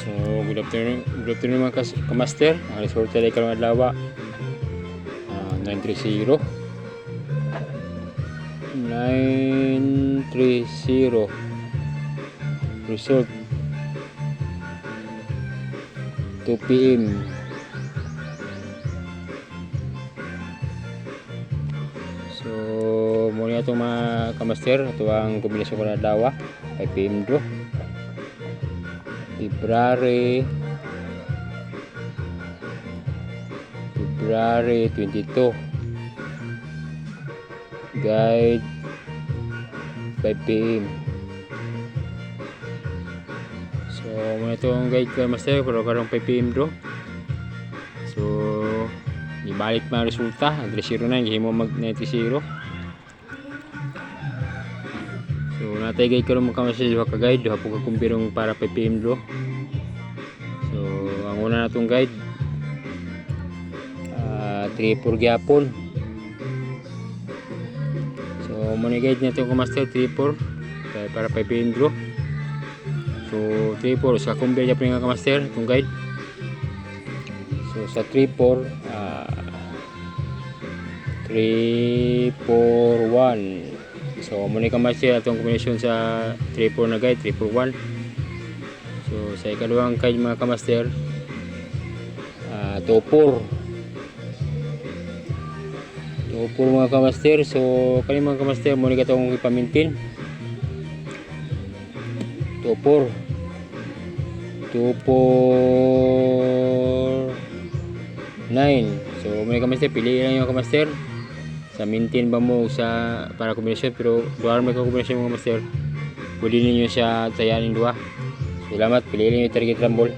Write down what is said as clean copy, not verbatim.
So, good afternoon mga kamaster. Ang resulta ay karong adlaw, 930. 930 result 2 PM. So muna itong mga kamaster, ito ang kombinasyon ko na adlaw 5 PM draw February 22 guide 5 PM. So muna itong guide ko master pero karong 5 PM draw. So ibalik mga resulta ang 3-0 na hindi mo mag 90-0. So natay guide ko mga kamaster duha ka guide, duha po ka kumpirong para 5 PM draw. So ang una natong guide 3-4 gyapon. So muna guide natin ko master 3-4 para 5 PM draw. So 3-4 sa kumpir gyapon nga master itong guide. So sa 3-4 3-4-1. So muna ka master atong kombinasyon sa 3-4 na guide 3-4-1. So sa ikalawang guide mga kamaster 2-4 mga kamaster. So kani mga kamaster muna ka itong ipamintin 2-4 9. So muna kamaster pili lang yung kamaster sa maintain ba mo sa para kombinasyon, pero duha may kombinasyon mga master pwede ninyo siya tayanin duha. Salamat, pili lang yung target rumble.